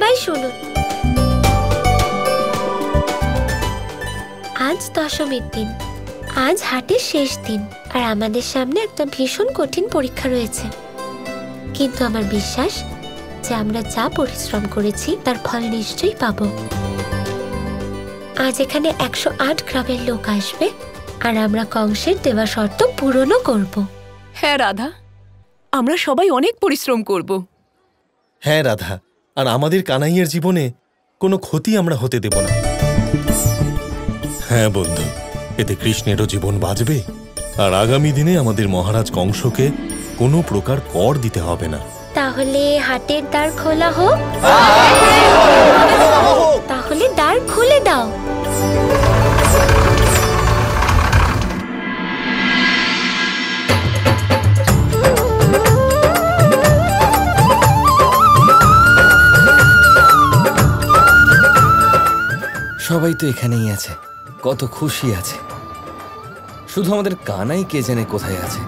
সবাই শুনুন। আজ দশমীর দিন, আজ হাটের শেষ দিন, আর আমাদের সামনে একটা ভীষণ কঠিন পরীক্ষা রয়েছে। কিন্তু আমার বিশ্বাস যে আমরা যা পরিশ্রম করেছি তার ফল নিশ্চয়ই পাবো। আজ এখানে 108 গ্রামের লোক আসবে, আর আমরা কংসের দেওয়া শর্ত পূরণও করব। হ্যাঁ রাধা, আমরা সবাই অনেক পরিশ্রম করব। হ্যাঁ রাধা, আর আমাদের কানাইয়ের জীবনে কোনো ক্ষতি আমরা হতে দেব না। হ্যাঁ বন্ধু, এতে কৃষ্ণেরও জীবন বাঁচবে, আর আগামী দিনে আমাদের মহারাজ কংসকে কোনো প্রকার কর দিতে হবে না। তাহলে হাটের দ্বার খোলা হোক। তাহলে দ্বার খুলে দাও। সবাই তো এখানেই আছে, কত খুশি আছে। শুধু আমাদের কানাই কে জানে কোথায় আছে।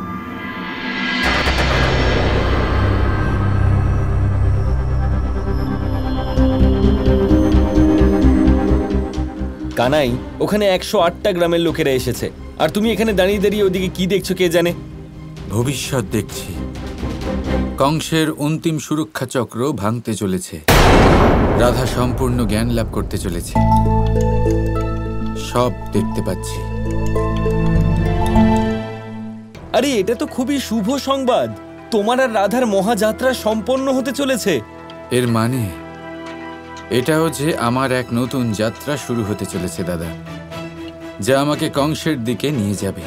কানাই, ওখানে 108টা গ্রামের লোকেরা এসেছে, আর তুমি এখানে দাঁড়িয়ে দাঁড়িয়ে ওদিকে কি দেখছো কে জানে? ভবিষ্যৎ দেখছি। কংসের অন্তিম সুরক্ষা চক্র ভাঙতে চলেছে, রাধা সম্পূর্ণ জ্ঞান লাভ করতে চলেছে, সব দেখতে পাচ্ছি। আরে এটা তো খুবই শুভ সংবাদ, তোমার আর রাধার মহাযাত্রা সম্পন্ন হতে চলেছে। এর মানে এটাও যে আমার এক নতুন যাত্রা শুরু হতে চলেছে দাদা, যা আমাকে কংসের দিকে নিয়ে যাবে।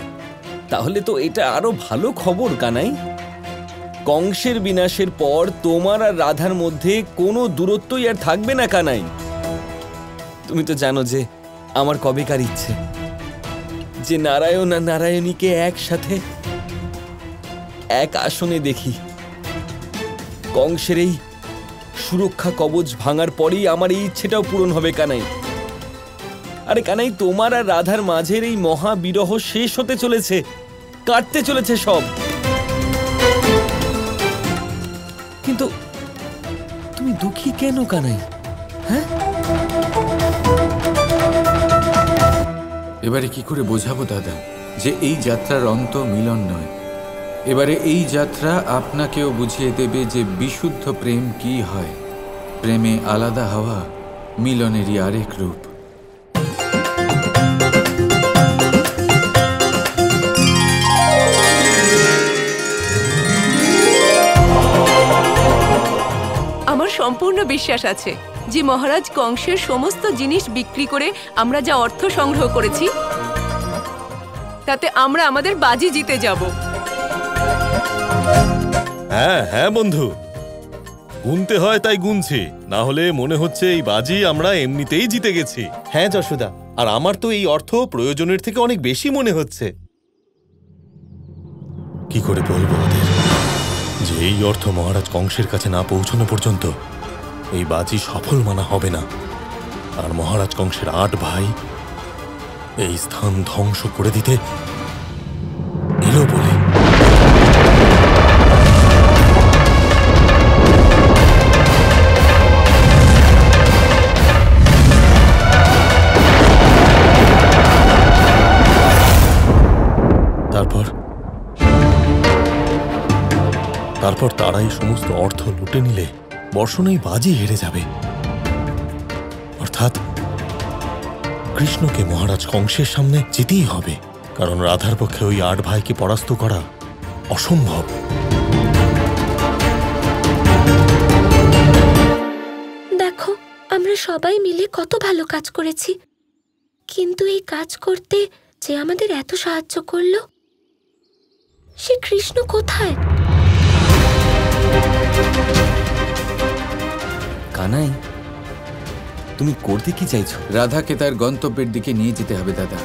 তাহলে তো এটা আরো ভালো খবর কানাই। কংসের বিনাশের পর তোমার আর রাধার মধ্যে কোনো দূরত্বই আর থাকবে না কানাই। তুমি তো জানো যে আমার কবেকার ইচ্ছে যে নারায়ণ আর নারায়ণীকে একসাথে এক আসনে দেখি। কংসের এই সুরক্ষা কবচ ভাঙার পরেই আমার এই ইচ্ছেটাও পূরণ হবে কানাই। আরে কানাই, তোমার আর রাধার মাঝের এই মহা বিরহ শেষ হতে চলেছে, কাটতে চলেছে সব। কিন্তু তুমি দুঃখী কেন কানাই? হ্যাঁ, এবারে কি করে বোঝাবো দাদা যে এই যাত্রার অন্ত মিলন নয়। এবারে এই যাত্রা আপনাকেও বুঝিয়ে দেবে যে বিশুদ্ধ প্রেম কি হয়। প্রেমে আলাদা হওয়া মিলনেরই আরেক রূপ। আমার সম্পূর্ণ বিশ্বাস আছে যে মহারাজ কংসের সমস্ত জিনিস বিক্রি করে আমরা যা অর্থ সংগ্রহ করেছি তাতে আমরা আমাদের বাজি জিতে যাব। হ্যাঁ হ্যাঁ বন্ধু, গুনতে হয় তাই গুনছি, না হলে মনে হচ্ছে এই বাজি আমরা এমনিতেই জিতে গেছি। হ্যাঁ যশোদা, আর আমার তো এই অর্থ প্রয়োজনের থেকে অনেক বেশি মনে হচ্ছে। কি করে বলবো ওদের যে এই অর্থ মহারাজ কংসের কাছে না পৌঁছানো পর্যন্ত এই বাজি সফল মানা হবে না, আর মহারাজ কংসের 8 ভাই এই স্থান ধ্বংস করে দিতে এলো বলে। তারপর তারাই সমস্ত অর্থ লুটে নিলে বর্ষণেই বাজি হেরে যাবে। অর্থাৎ কৃষ্ণকে মহারাজ কংসের সামনে যেতেই হবে, কারণ রাধার পক্ষে ওই 8 ভাইকে পরাস্ত করা অসম্ভব। দেখো, আমরা সবাই মিলে কত ভালো কাজ করেছি, কিন্তু এই কাজ করতে যে আমাদের এত সাহায্য করলো সে কৃষ্ণ কোথায়? কানাই, তুমি করতে কি চাইছো? রাধাকে তার গন্তব্যের দিকে নিয়ে যেতে হবে দাদা,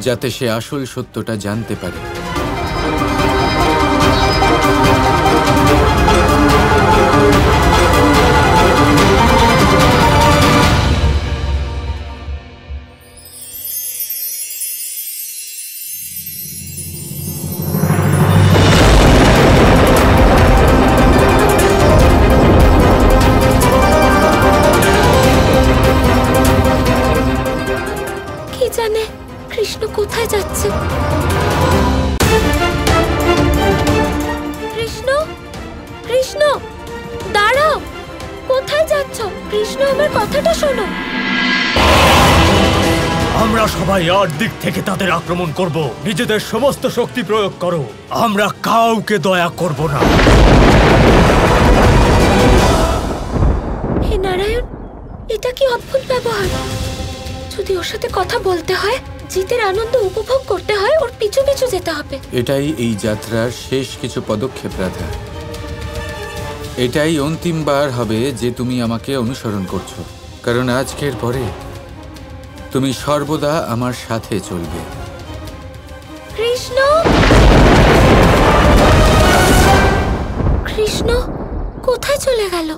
যাতে সে আসল সত্যটা জানতে পারে। জানে কৃষ্ণ কোথায় যাচ্ছে। কৃষ্ণ, কৃষ্ণ, দাঁড়াও, কোথায় যাচ্ছ? কৃষ্ণ, আমার কথাটা শোনো। আমরা সবাই 8 দিক থেকে তাদের আক্রমণ করব। নিজেদের সমস্ত শক্তি প্রয়োগ করো, আমরা কাউকে দয়া করব না। হে নারায়ণ, এটা কি অদ্ভুত ব্যবহার! যদি ওর সাথে কথা বলতে হয়, জিতের আনন্দ উপভোগ করতে হয়, ওর পিছু পিছু যেতে হবে। এটাই এই যাত্রার শেষ কিছু পদক্ষেপ রাধা। এটাই অন্তিমবার হবে যে তুমি আমাকে অনুসরণ করছো, কারণ আজকের পরে তুমি সর্বদা আমার সাথে চলবে। কৃষ্ণ, কৃষ্ণ কোথায় চলে গেল?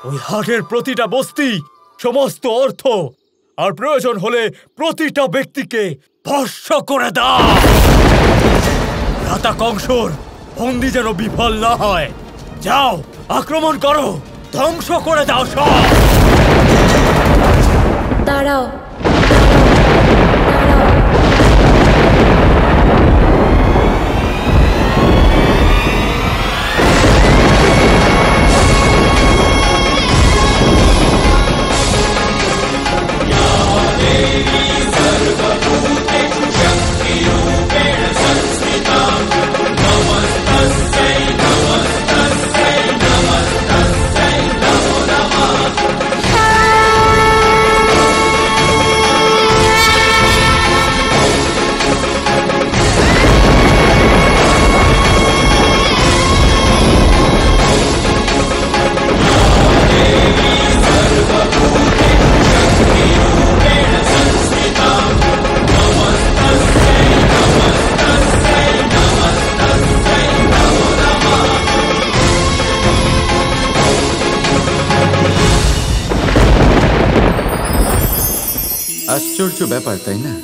ওই হাটের প্রতিটা বস্তি, সমস্ত অর্থ আর প্রয়োজন হলে প্রতিটা ব্যক্তিকে ভস্ম করে দাও। রাতা কংসর বন্দি যেন বিফল না হয়। যাও, আক্রমণ করো, ধ্বংস করে দাও সব। দাঁড়াও, আশ্চর্য ব্যাপার, তাই না?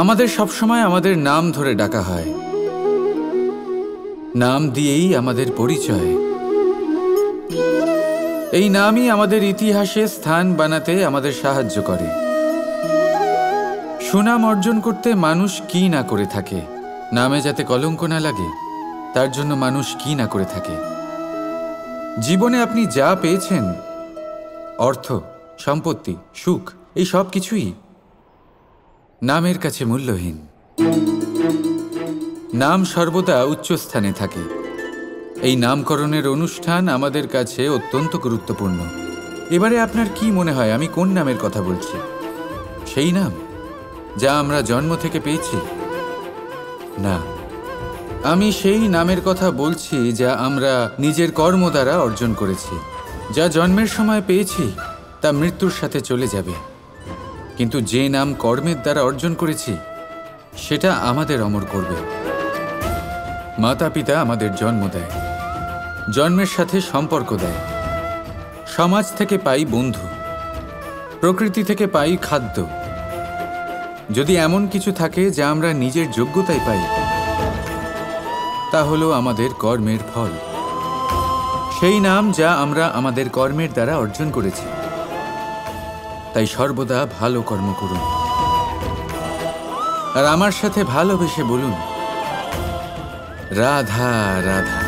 আমাদের সবসময় আমাদের নাম ধরে ডাকা হয়, নাম দিয়েই আমাদের পরিচয়। এই নামই আমাদের ইতিহাসে স্থান বানাতে আমাদের সাহায্য করে। সুনাম অর্জন করতে মানুষ কি না করে থাকে, নামে যাতে কলঙ্ক না লাগে তার জন্য মানুষ কি না করে থাকে। জীবনে আপনি যা পেয়েছেন, অর্থ, সম্পত্তি, সুখ, এই সব কিছুই নামের কাছে মূল্যহীন। নাম সর্বদা উচ্চ স্থানে থাকে। এই নামকরণের অনুষ্ঠান আমাদের কাছে অত্যন্ত গুরুত্বপূর্ণ। এবারে আপনার কি মনে হয় আমি কোন নামের কথা বলছি? সেই নাম যা আমরা জন্ম থেকে পেয়েছি? না, আমি সেই নামের কথা বলছি যা আমরা নিজের কর্ম দ্বারা অর্জন করেছি। যা জন্মের সময় পেয়েছি তা মৃত্যুর সাথে চলে যাবে, কিন্তু যে নাম কর্মের দ্বারা অর্জন করেছি সেটা আমাদের অমর করবে। মাতা পিতা আমাদের জন্ম দেয়, জন্মের সাথে সম্পর্ক দেয়, সমাজ থেকে পাই বন্ধু, প্রকৃতি থেকে পাই খাদ্য। যদি এমন কিছু থাকে যা আমরা নিজের যোগ্যতায় পাই, তা হলো আমাদের কর্মের ফল, সেই নাম যা আমরা আমাদের কর্মের দ্বারা অর্জন করেছি। তাই সর্বদা ভালো কর্ম করুন আর আমার সাথে ভালোবেসে বলুন রাধা রাধা।